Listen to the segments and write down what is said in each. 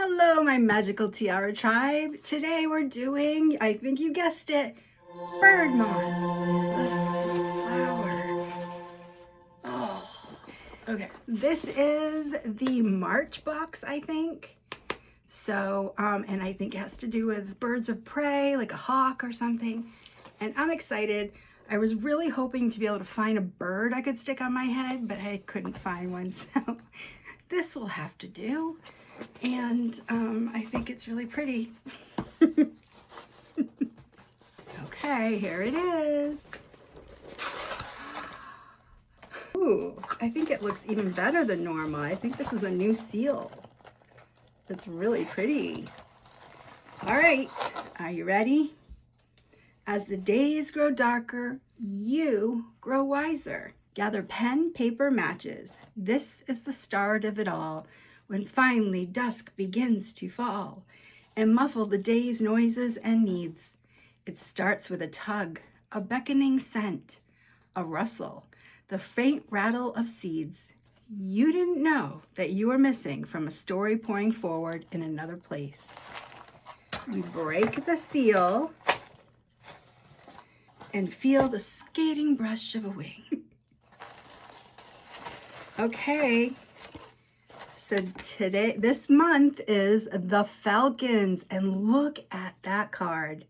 Hello, my magical tiara tribe. Today we're doing, I think you guessed it, bird moss. This flower. Oh, okay. This is the March box, I think. So, and I think it has to do with birds of prey, like a hawk or something. And I'm excited. I was really hoping to be able to find a bird I could stick on my head, but I couldn't find one. So this will have to do. And I think it's really pretty. Okay, here it is. Ooh, I think it looks even better than normal. I think this is a new seal. It's really pretty. All right, are you ready? As the days grow darker, you grow wiser. Gather pen, paper, matches. This is the start of it all, when finally dusk begins to fall and muffle the day's noises and needs. It starts with a tug, a beckoning scent, a rustle, the faint rattle of seeds. You didn't know that you were missing from a story pouring forward in another place. We break the seal and feel the skating brush of a wing. Okay. So this month is the Falcons, and look at that card.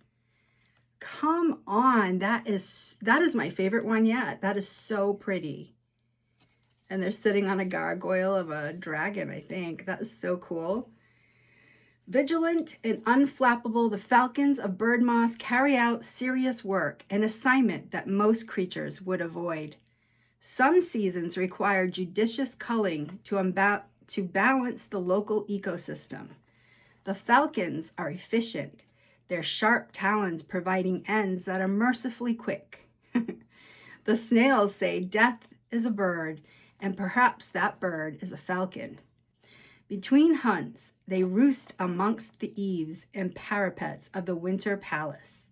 Come on, that is my favorite one yet. That is so pretty. And they're sitting on a gargoyle of a dragon, I think. That is so cool. Vigilant and unflappable, the Falcons of Birdmoss carry out serious work, an assignment that most creatures would avoid. Some seasons require judicious culling to balance the local ecosystem. The falcons are efficient, their sharp talons providing ends that are mercifully quick. The snails say death is a bird, and perhaps that bird is a falcon. Between hunts, they roost amongst the eaves and parapets of the winter palace,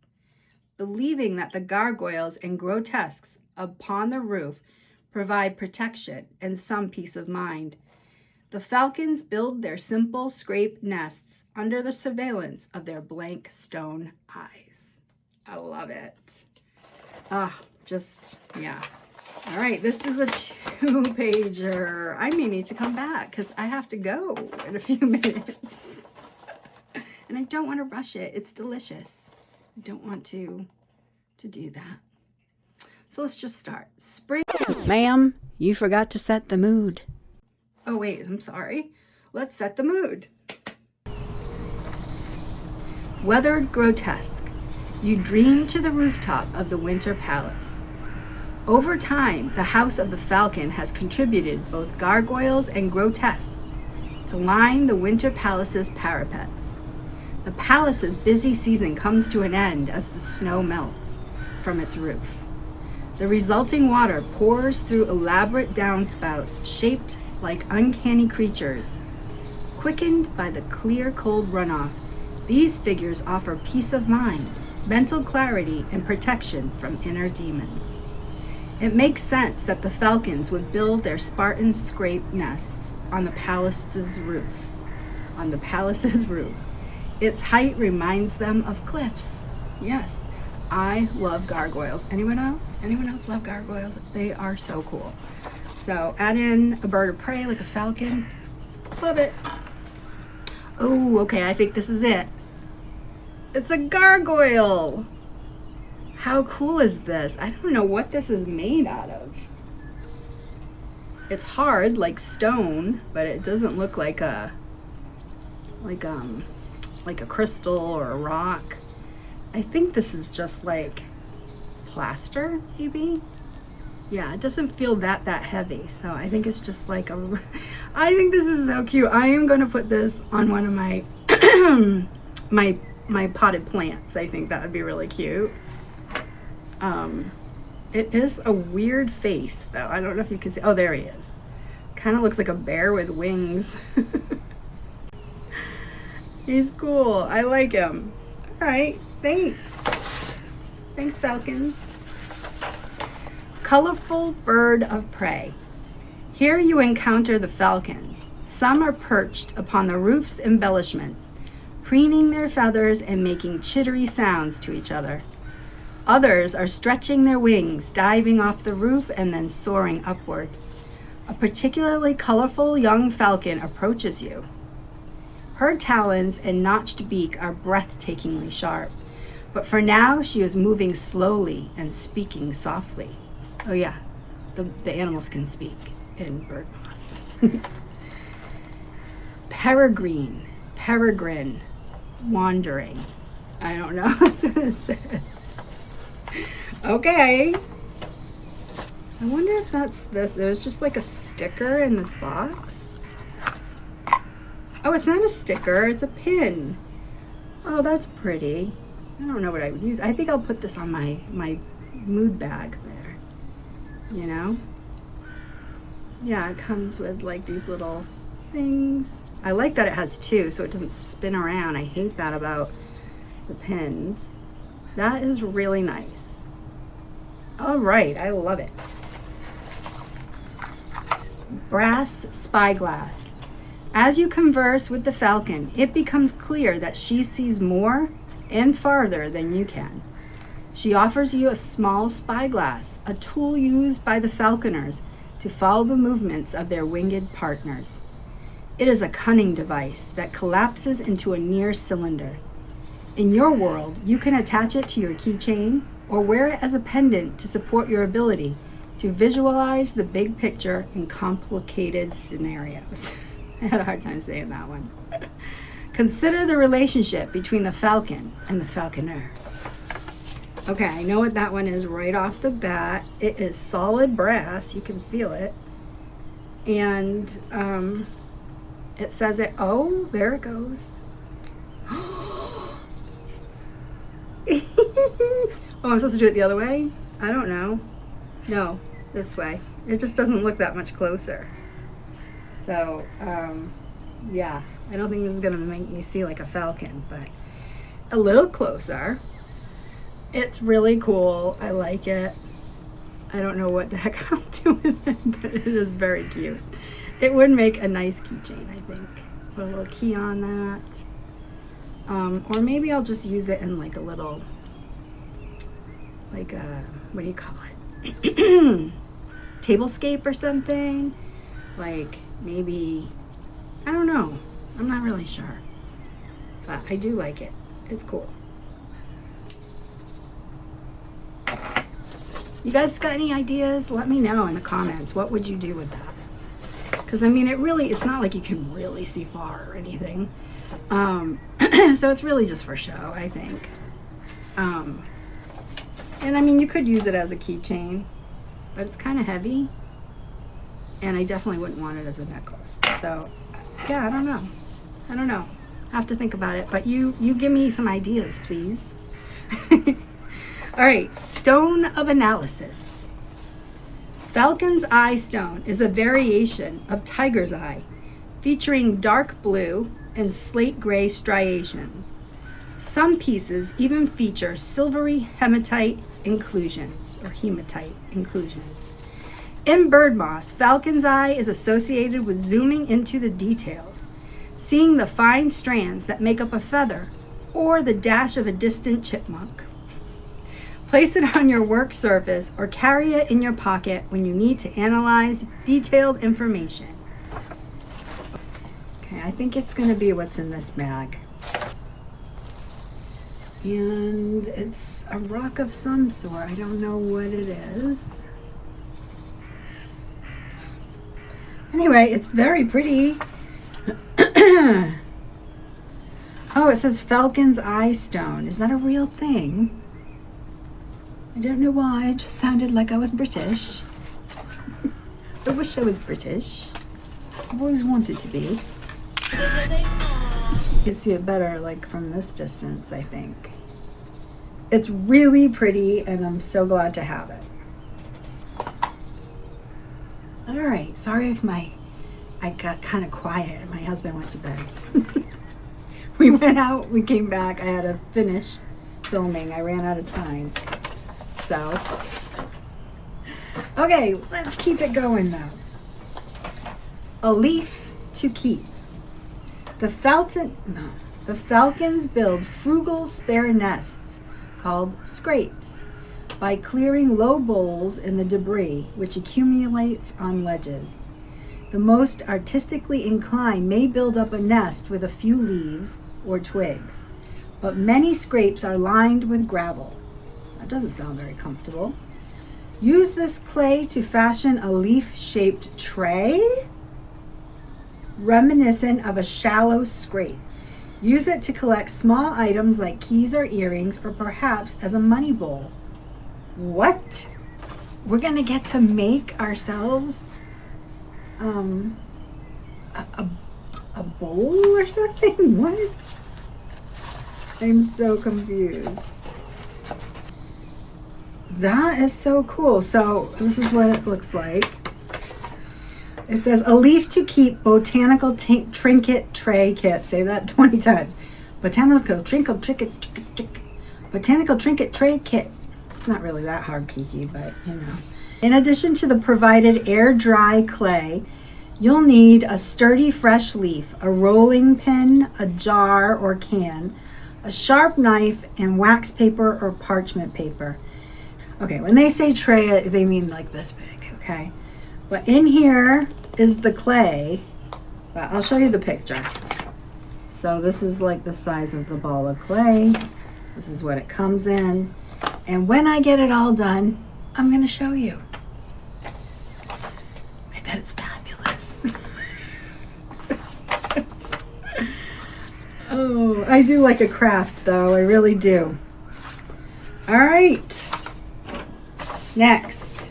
believing that the gargoyles and grotesques upon the roof provide protection and some peace of mind. The falcons build their simple scrape nests under the surveillance of their blank stone eyes. I love it. Yeah. All right, this is a 2-pager. I may need to come back because I have to go in a few minutes. And I don't want to rush it. It's delicious. I don't want to do that. So let's just start. Spring. Ma'am, you forgot to set the mood. Oh, wait, I'm sorry. Let's set the mood. Weathered grotesque, you dream to the rooftop of the winter palace. Over time, the House of the Falcon has contributed both gargoyles and grotesques to line the winter palace's parapets. The palace's busy season comes to an end as the snow melts from its roof. The resulting water pours through elaborate downspouts shaped like uncanny creatures. Quickened by the clear, cold runoff, these figures offer peace of mind, mental clarity, and protection from inner demons. It makes sense that the falcons would build their Spartan scrape nests on the palace's roof. Its height reminds them of cliffs. Yes, I love gargoyles. Anyone else? Anyone else love gargoyles? They are so cool. So add in a bird of prey like a falcon. Love it. Oh, okay, I think this is it. It's a gargoyle. How cool is this? I don't know what this is made out of. It's hard like stone, but it doesn't look like a crystal or a rock. I think this is just like plaster, maybe. Yeah, it doesn't feel that heavy, so I think it's just like I think this is so cute. I am going to put this on one of my my potted plants. I think that would be really cute. It is a weird face, though. I don't know if you can see. Oh, there he is. Kind of looks like a bear with wings. He's cool. I like him. All right, thanks. Thanks, Falcons. Colorful bird of prey. Here you encounter the falcons, Some are perched upon the roof's embellishments, preening their feathers and making chittery sounds to each other. Others are stretching their wings, diving off the roof and then soaring upward. A particularly colorful young falcon approaches you. Her talons and notched beak are breathtakingly sharp, but for now she is moving slowly and speaking softly. Oh yeah, the animals can speak in Birdmoss. Peregrine, wandering. I don't know what it says. Okay. I wonder if that's this. There's just like a sticker in this box. Oh, it's not a sticker. It's a pin. Oh, that's pretty. I don't know what I would use. I think I'll put this on my mood bag there. You know? Yeah, it comes with like these little things. I like that it has two so it doesn't spin around. I hate that about the pins. That is really nice. All right, I love it. Brass spyglass. As you converse with the falcon, it becomes clear that she sees more and farther than you can. She offers you a small spyglass, a tool used by the falconers to follow the movements of their winged partners. It is a cunning device that collapses into a near cylinder. In your world, you can attach it to your keychain or wear it as a pendant to support your ability to visualize the big picture in complicated scenarios. I had a hard time saying that one. Consider the relationship between the falcon and the falconer. Okay, I know what that one is right off the bat. It is solid brass. You can feel it. And it says it. Oh, there it goes. Oh, I'm supposed to do it the other way? I don't know. No, this way. It just doesn't look that much closer. So, yeah. I don't think this is going to make me see like a falcon, but a little closer. It's really cool. I like it. I don't know what the heck I'll do with it, but it is very cute. It would make a nice keychain, I think. Put a little key on that. Or maybe I'll just use it in like a little, like a, what do you call it? Tablescape or something. Like maybe, I don't know. I'm not really sure. But I do like it. It's cool. You guys got any ideas? Let me know in the comments. What would you do with that? Because, I mean, it's not like you can really see far or anything. So it's really just for show, I think. And, I mean, you could use it as a keychain, but it's kind of heavy. And I definitely wouldn't want it as a necklace. So, yeah, I don't know. I have to think about it. But you give me some ideas, please. All right, stone of analysis. Falcon's eye stone is a variation of tiger's eye, featuring dark blue and slate gray striations. Some pieces even feature silvery hematite inclusions. In Birdmoss, falcon's eye is associated with zooming into the details, seeing the fine strands that make up a feather or the dash of a distant chipmunk. Place it on your work surface or carry it in your pocket when you need to analyze detailed information. Okay, I think it's going to be what's in this bag. And it's a rock of some sort. I don't know what it is. Anyway, it's very pretty. Oh, it says Falcon's eye stone. Is that a real thing? I don't know why, it just sounded like I was British. I wish I was British. I've always wanted to be. You can see it better like from this distance, I think. It's really pretty and I'm so glad to have it. Alright, sorry if I got kind of quiet and my husband went to bed. We went out, we came back, I had to finish filming. I ran out of time. So, okay, let's keep it going though. A leaf to keep. The falcons build frugal spare nests called scrapes by clearing low bowls in the debris which accumulates on ledges. The most artistically inclined may build up a nest with a few leaves or twigs, but many scrapes are lined with gravel. That doesn't sound very comfortable. Use this clay to fashion a leaf-shaped tray reminiscent of a shallow scrape. Use it to collect small items like keys or earrings, or perhaps as a money bowl. What? We're gonna get to make ourselves a bowl or something? What? I'm so confused. That is so cool. So this is what it looks like. It says a leaf to keep botanical trinket tray kit. Say that 20 times. Botanical trinket tray kit. It's not really that hard, Kiki, but you know. In addition to the provided air dry clay, you'll need a sturdy fresh leaf, a rolling pin, a jar or can, a sharp knife, and wax paper or parchment paper. Okay, when they say tray, they mean like this big, okay? But in here is the clay. But I'll show you the picture. So this is like the size of the ball of clay. This is what it comes in. And when I get it all done, I'm gonna show you. I bet it's fabulous. Oh, I do like a craft though, I really do. All right, next,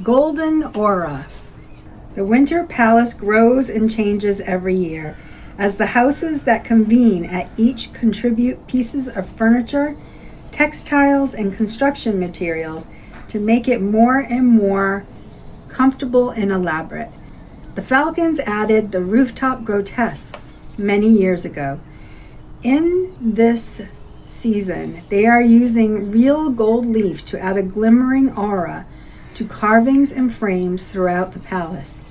golden aura. The winter palace grows and changes every year as the houses that convene at each contribute pieces of furniture, textiles, and construction materials to make it more and more comfortable and elaborate. The Falcons added the rooftop grotesques many years ago. In this season, they are using real gold leaf to add a glimmering aura to carvings and frames throughout the palace.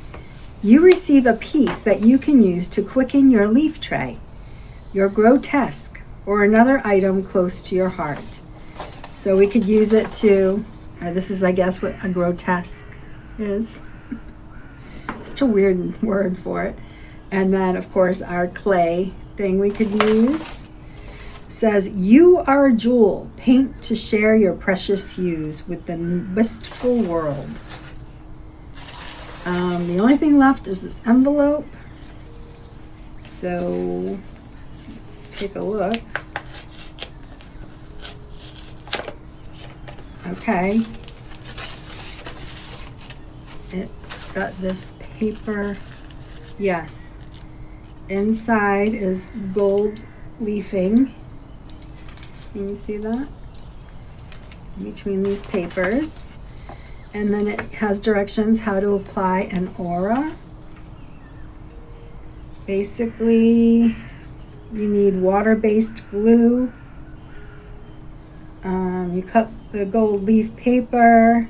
You receive a piece that you can use to quicken your leaf tray, your grotesque, or another item close to your heart. So we could use it to, this is I guess what a grotesque is. Such a weird word for it. And then of course our clay thing we could use. Says, you are a jewel, paint to share your precious hues with the wistful world. The only thing left is this envelope. So let's take a look. Okay. It's got this paper. Yes. Inside is gold leafing. Can you see that? Between these papers. And then it has directions how to apply an aura. Basically, you need water-based glue. You cut the gold leaf paper,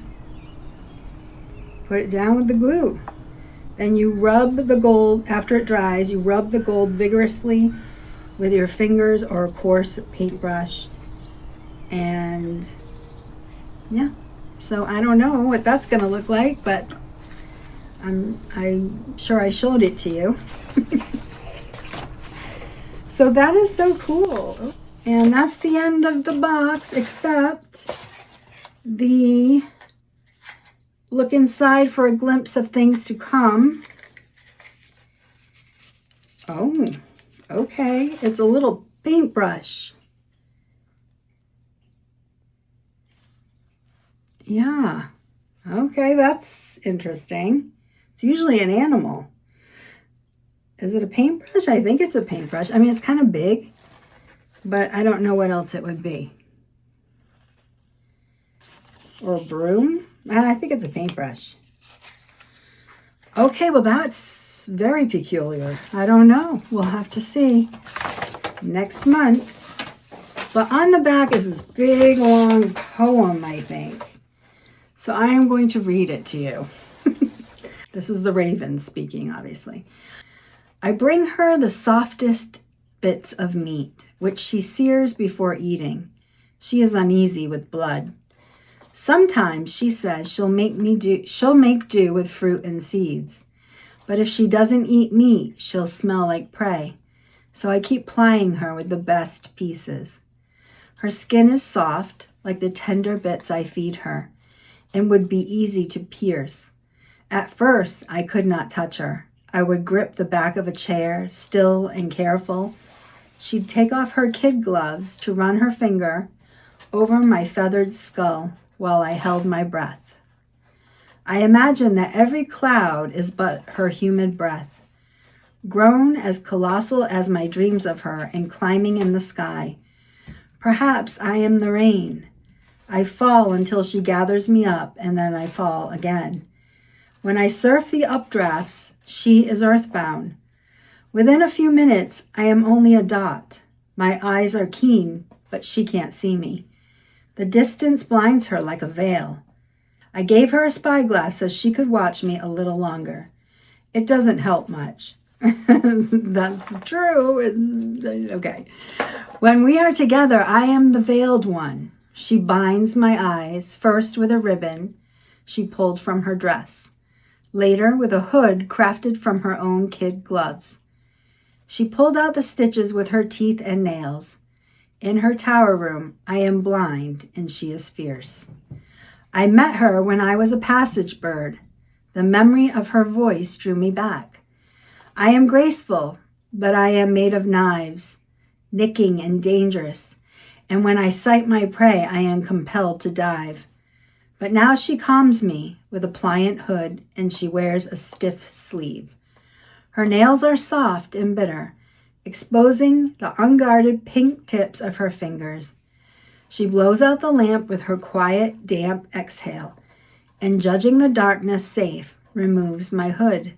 put it down with the glue. Then you rub the gold, after it dries, you rub the gold vigorously with your fingers or a coarse paintbrush. And yeah, so I don't know what that's gonna look like, but I'm sure I showed it to you. So that is so cool. And that's the end of the box, except the look inside for a glimpse of things to come. Oh, okay. It's a little paintbrush. Yeah. Okay, that's interesting. It's usually an animal. Is it a paintbrush? I think it's a paintbrush. I mean, it's kind of big, but I don't know what else it would be. Or a broom? I think it's a paintbrush. Okay, well, that's very peculiar. I don't know. We'll have to see next month. But on the back is this big, long poem, I think. So I am going to read it to you. This is the raven speaking, obviously. I bring her the softest bits of meat, which she sears before eating. She is uneasy with blood. Sometimes she says she'll make do with fruit and seeds. But if she doesn't eat meat, she'll smell like prey. So I keep plying her with the best pieces. Her skin is soft, like the tender bits I feed her, and would be easy to pierce. At first, I could not touch her. I would grip the back of a chair, still and careful. She'd take off her kid gloves to run her finger over my feathered skull while I held my breath. I imagine that every cloud is but her humid breath, grown as colossal as my dreams of her and climbing in the sky. Perhaps I am the rain. I fall until she gathers me up, and then I fall again. When I surf the updrafts, she is earthbound. Within a few minutes, I am only a dot. My eyes are keen, but she can't see me. The distance blinds her like a veil. I gave her a spyglass so she could watch me a little longer. It doesn't help much. That's true. Okay. When we are together, I am the veiled one. She binds my eyes, first with a ribbon she pulled from her dress, later with a hood crafted from her own kid gloves. She pulled out the stitches with her teeth and nails. In her tower room, I am blind and she is fierce. I met her when I was a passage bird. The memory of her voice drew me back. I am graceful, but I am made of knives, nicking and dangerous, and when I sight my prey, I am compelled to dive. But now she calms me with a pliant hood, and she wears a stiff sleeve. Her nails are soft and bitter, exposing the unguarded pink tips of her fingers. She blows out the lamp with her quiet, damp exhale, and judging the darkness safe, removes my hood.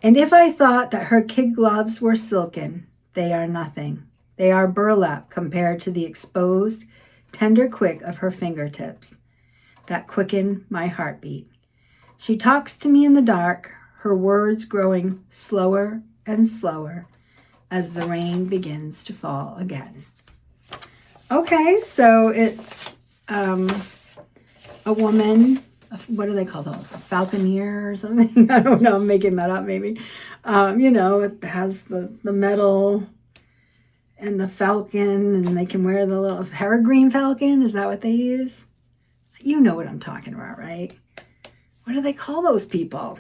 And if I thought that her kid gloves were silken, they are nothing. They are burlap compared to the exposed, tender quick of her fingertips that quicken my heartbeat. She talks to me in the dark, her words growing slower and slower as the rain begins to fall again. Okay, so it's a woman, what do they call those? A falconer or something? I don't know, I'm making that up maybe. It has the metal and the falcon, and they can wear the little peregrine falcon. Is that what they use? You know what I'm talking about, right? What do they call those people?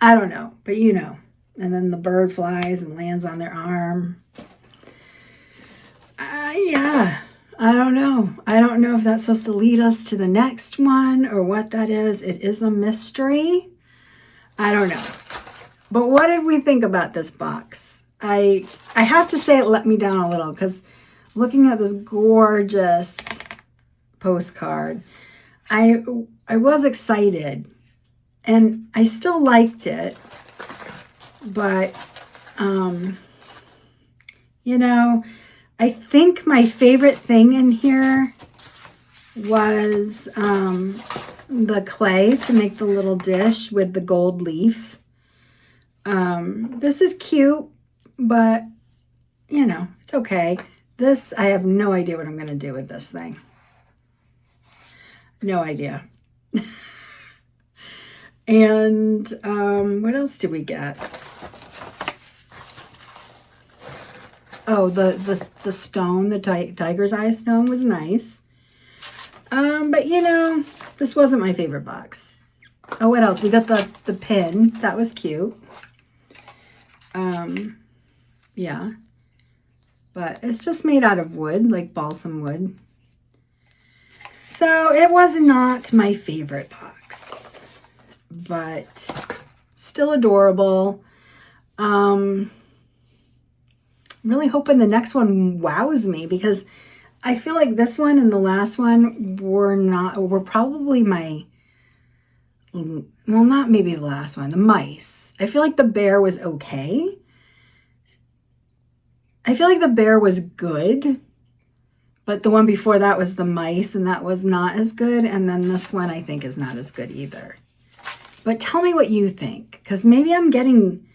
I don't know, but you know. And then the bird flies and lands on their arm. Yeah, I don't know. I don't know if that's supposed to lead us to the next one or what that is. It is a mystery. I don't know. But what did we think about this box? I have to say it let me down a little because looking at this gorgeous postcard, I was excited and I still liked it, but I think my favorite thing in here was the clay to make the little dish with the gold leaf. This is cute, but it's okay. This, I have no idea what I'm going to do with this thing. No idea. And what else did we get? Oh, the stone, the tiger's eye stone was nice. But this wasn't my favorite box. Oh, what else? We got the pin. That was cute. Yeah. But it's just made out of wood, like balsam wood. So it was not my favorite box, but still adorable. I'm really hoping the next one wows me because I feel like this one and the last one were probably my, well, not maybe the last one, the mice. I feel like the bear was okay. I feel like the bear was good, but the one before that was the mice, and that was not as good. And then this one I think is not as good either. But tell me what you think, because maybe I'm getting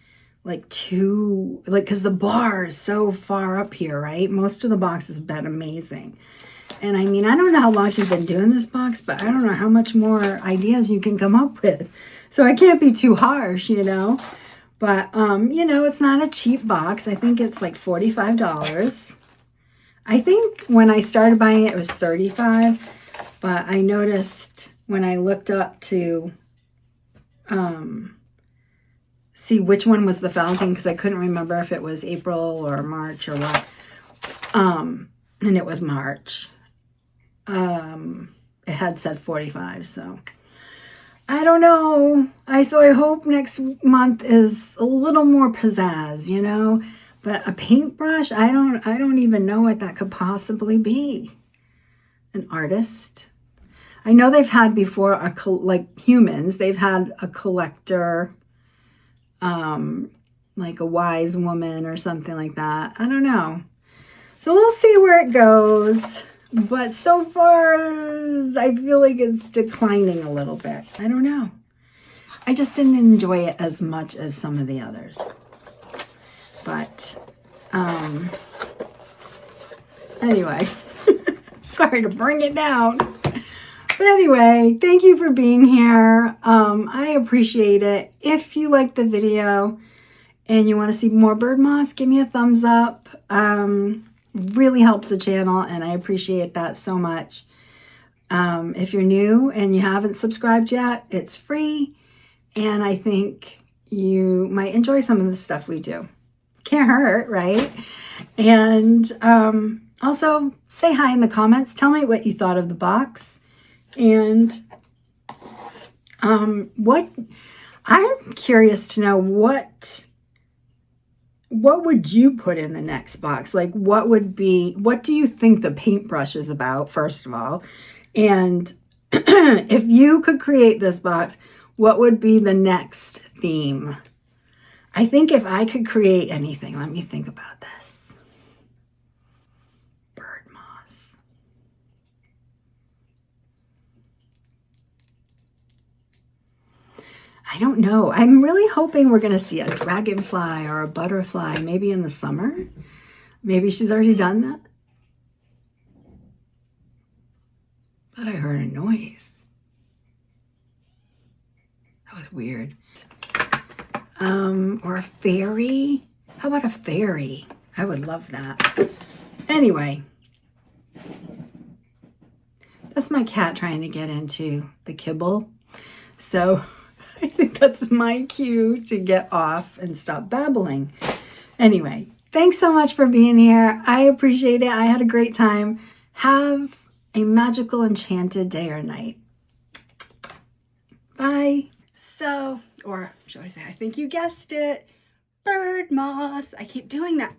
like because the bar is so far up here, right? Most of the boxes have been amazing. And I mean, I don't know how long she's been doing this box, but I don't know how much more ideas you can come up with. So I can't be too harsh, you know. But, you know, it's not a cheap box. I think it's like $45. I think when I started buying it, it was $35. But I noticed when I looked up to see which one was the Falcon, because I couldn't remember if it was April or March or what. And it was March. It had said 45, so I don't know. So I hope next month is a little more pizzazz, you know. But a paintbrush, I don't even know what that could possibly be. An artist. I know they've had before like humans, they've had a collector, like a wise woman or something like that. I don't know. So we'll see where it goes. But so far, I feel like it's declining a little bit. I don't know. I just didn't enjoy it as much as some of the others. But, anyway, sorry to bring it down. But anyway, thank you for being here. I appreciate it. If you liked the video and you want to see more Birdmoss, give me a thumbs up. Really helps the channel, and I appreciate that so much. If you're new and you haven't subscribed yet, it's free, and I think you might enjoy some of the stuff we do. Can't hurt, right? And also say hi in the comments. Tell me what you thought of the box, and what I'm curious to know, what would you put in the next box? Like, what do you think the paintbrush is about, first of all? And if you could create this box, what would be the next theme? I think if I could create anything, let me think about this. Birdmoss. I don't know. I'm really hoping we're going to see a dragonfly or a butterfly, maybe in the summer. Maybe she's already done that. But I heard a noise. That was weird. Or a fairy. How about a fairy? I would love that. Anyway. That's my cat trying to get into the kibble. So I think that's my cue to get off and stop babbling. Anyway, thanks so much for being here. I appreciate it. I had a great time. Have a magical, enchanted day or night. Bye. So, or should I say, I think you guessed it, Birdmoss. I keep doing that.